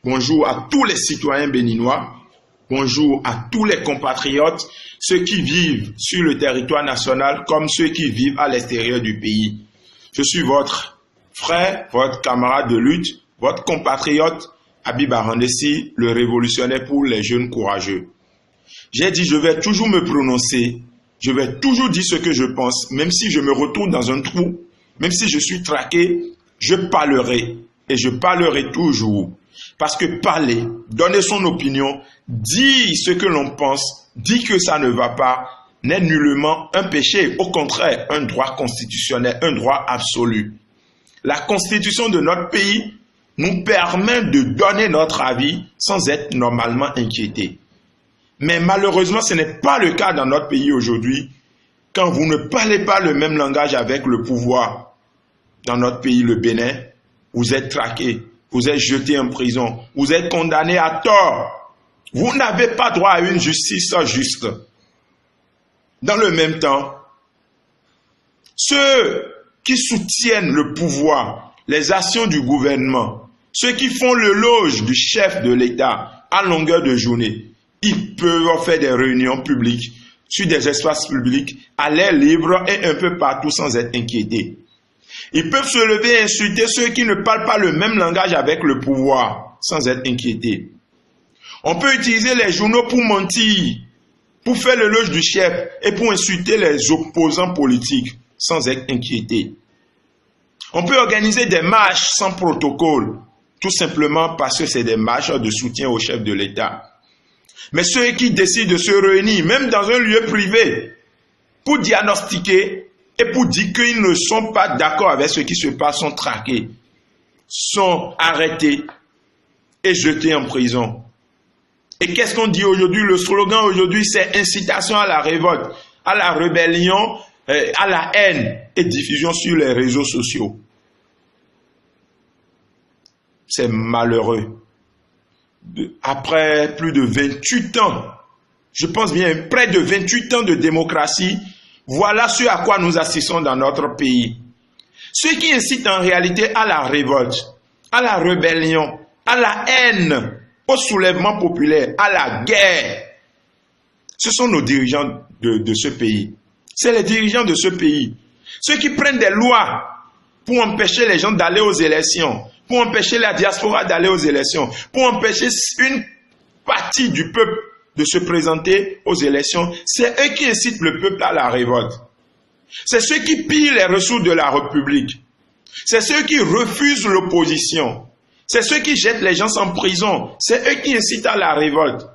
bonjour à tous les citoyens béninois, bonjour à tous les compatriotes, ceux qui vivent sur le territoire national comme ceux qui vivent à l'extérieur du pays. Je suis votre frère, votre camarade de lutte, votre compatriote, Habib Arandessi, le révolutionnaire pour les jeunes courageux. J'ai dit, je vais toujours me prononcer, je vais toujours dire ce que je pense, même si je me retrouve dans un trou, même si je suis traqué, je parlerai, et je parlerai toujours. Parce que parler, donner son opinion, dire ce que l'on pense, dire que ça ne va pas, n'est nullement un péché, au contraire, un droit constitutionnel, un droit absolu. La constitution de notre pays nous permet de donner notre avis sans être normalement inquiété. Mais malheureusement, ce n'est pas le cas dans notre pays aujourd'hui. Quand vous ne parlez pas le même langage avec le pouvoir dans notre pays, le Bénin, vous êtes traqué, vous êtes jeté en prison, vous êtes condamné à tort. Vous n'avez pas droit à une justice juste. Dans le même temps, ceux qui soutiennent le pouvoir, les actions du gouvernement, ceux qui font l'éloge du chef de l'État à longueur de journée, ils peuvent faire des réunions publiques sur des espaces publics à l'air libre et un peu partout sans être inquiétés. Ils peuvent se lever et insulter ceux qui ne parlent pas le même langage avec le pouvoir sans être inquiétés. On peut utiliser les journaux pour mentir, pour faire l'éloge du chef et pour insulter les opposants politiques sans être inquiétés. On peut organiser des marches sans protocole, tout simplement parce que c'est des marches de soutien au chef de l'État. Mais ceux qui décident de se réunir, même dans un lieu privé, pour diagnostiquer et pour dire qu'ils ne sont pas d'accord avec ce qui se passe, sont traqués, sont arrêtés et jetés en prison. Et qu'est-ce qu'on dit aujourd'hui? Le slogan aujourd'hui, c'est incitation à la révolte, à la rébellion, à la haine et diffusion sur les réseaux sociaux. C'est malheureux. Après plus de 28 ans, je pense bien près de 28 ans de démocratie, voilà ce à quoi nous assistons dans notre pays. Ceux qui incitent en réalité à la révolte, à la rébellion, à la haine, au soulèvement populaire, à la guerre, ce sont nos dirigeants de ce pays. C'est les dirigeants de ce pays. Ceux qui prennent des lois pour empêcher les gens d'aller aux élections, pour empêcher la diaspora d'aller aux élections, pour empêcher une partie du peuple de se présenter aux élections, c'est eux qui incitent le peuple à la révolte. C'est ceux qui pillent les ressources de la République. C'est ceux qui refusent l'opposition. C'est ceux qui jettent les gens en prison. C'est eux qui incitent à la révolte.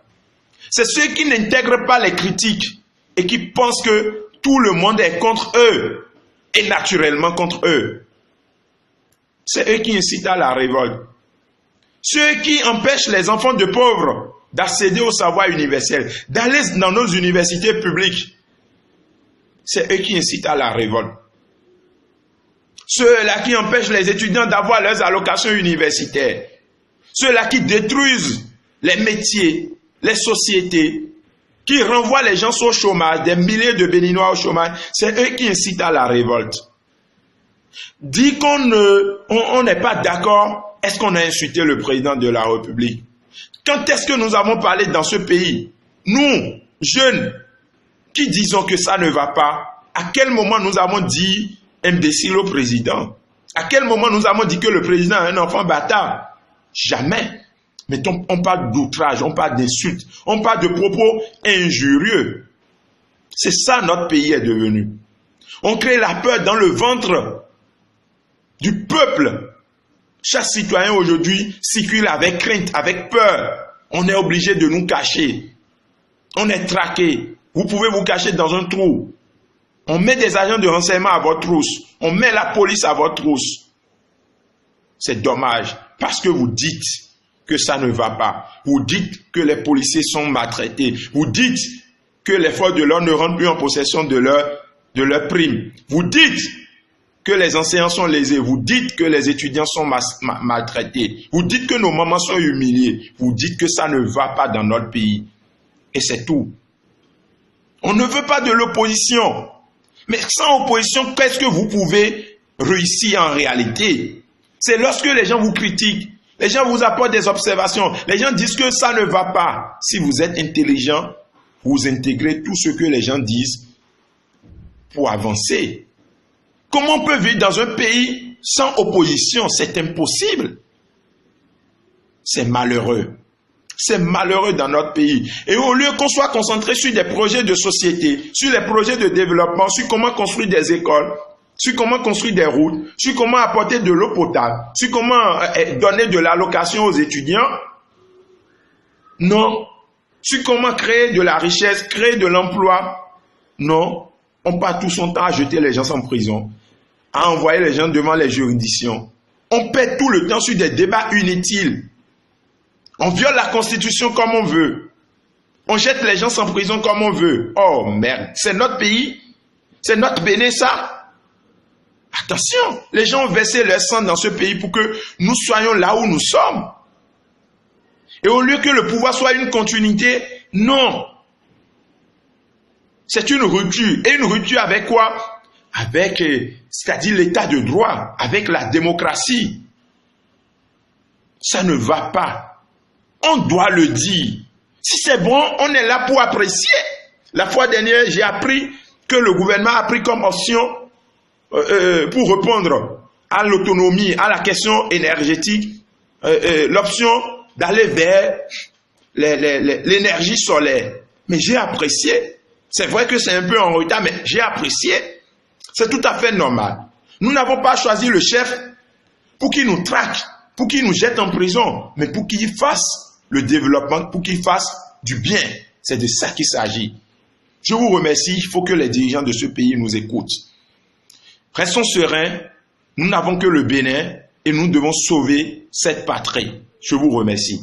C'est ceux qui n'intègrent pas les critiques et qui pensent que tout le monde est contre eux et naturellement contre eux. C'est eux qui incitent à la révolte. Ceux qui empêchent les enfants de pauvres d'accéder au savoir universel, d'aller dans nos universités publiques, c'est eux qui incitent à la révolte. Ceux-là qui empêchent les étudiants d'avoir leurs allocations universitaires, ceux-là qui détruisent les métiers, les sociétés, qui renvoient les gens au chômage, des milliers de Béninois au chômage, c'est eux qui incitent à la révolte. Dit qu'on n'est pas d'accord, est-ce qu'on a insulté le président de la République? Quand est-ce que nous avons parlé dans ce pays? Nous, jeunes, qui disons que ça ne va pas, à quel moment nous avons dit imbécile au président? À quel moment nous avons dit que le président est un enfant bâtard? Jamais. Mais on parle d'outrage, on parle d'insultes, on parle de propos injurieux. C'est ça notre pays est devenu. On crée la peur dans le ventre du peuple. Chaque citoyen aujourd'hui circule avec crainte, avec peur. On est obligé de nous cacher. On est traqué. Vous pouvez vous cacher dans un trou. On met des agents de renseignement à votre trousse. On met la police à votre trousse. C'est dommage parce que vous dites que ça ne va pas. Vous dites que les policiers sont maltraités. Vous dites que les forces de l'ordre ne rentrent plus en possession de leur prime. Vous dites que les enseignants sont lésés. Vous dites que les étudiants sont maltraités. Vous dites que nos mamans sont humiliées. Vous dites que ça ne va pas dans notre pays. Et c'est tout. On ne veut pas de l'opposition. Mais sans opposition, qu'est-ce que vous pouvez réussir en réalité? C'est lorsque les gens vous critiquent, Les gens vous apportent des observations. Les gens disent que ça ne va pas. Si vous êtes intelligent, vous intégrez tout ce que les gens disent pour avancer. Comment on peut vivre dans un pays sans opposition? C'est impossible. C'est malheureux. C'est malheureux dans notre pays. Et au lieu qu'on soit concentré sur des projets de société, sur les projets de développement, sur comment construire des écoles, sur comment construire des routes, sur comment apporter de l'eau potable, sur comment donner de l'allocation aux étudiants, non. Sur comment créer de la richesse, créer de l'emploi, non. On passe tout son temps à jeter les gens en prison, à envoyer les gens devant les juridictions. On perd tout le temps sur des débats inutiles. On viole la Constitution comme on veut. On jette les gens en prison comme on veut. Oh merde, c'est notre pays. C'est notre Bénin, ça. Attention, les gens ont versé leur sang dans ce pays pour que nous soyons là où nous sommes. Et au lieu que le pouvoir soit une continuité, non. C'est une rupture. Et une rupture avec quoi? Avec, c'est-à-dire l'état de droit, avec la démocratie. Ça ne va pas. On doit le dire. Si c'est bon, on est là pour apprécier. La fois dernière, j'ai appris que le gouvernement a pris comme option pour répondre à l'autonomie, à la question énergétique, l'option d'aller vers l'énergie solaire. Mais j'ai apprécié. C'est vrai que c'est un peu en retard, mais j'ai apprécié. C'est tout à fait normal. Nous n'avons pas choisi le chef pour qu'il nous traque, pour qu'il nous jette en prison, mais pour qu'il fasse le développement, pour qu'il fasse du bien. C'est de ça qu'il s'agit. Je vous remercie. Il faut que les dirigeants de ce pays nous écoutent. Restons sereins. Nous n'avons que le Bénin et nous devons sauver cette patrie. Je vous remercie.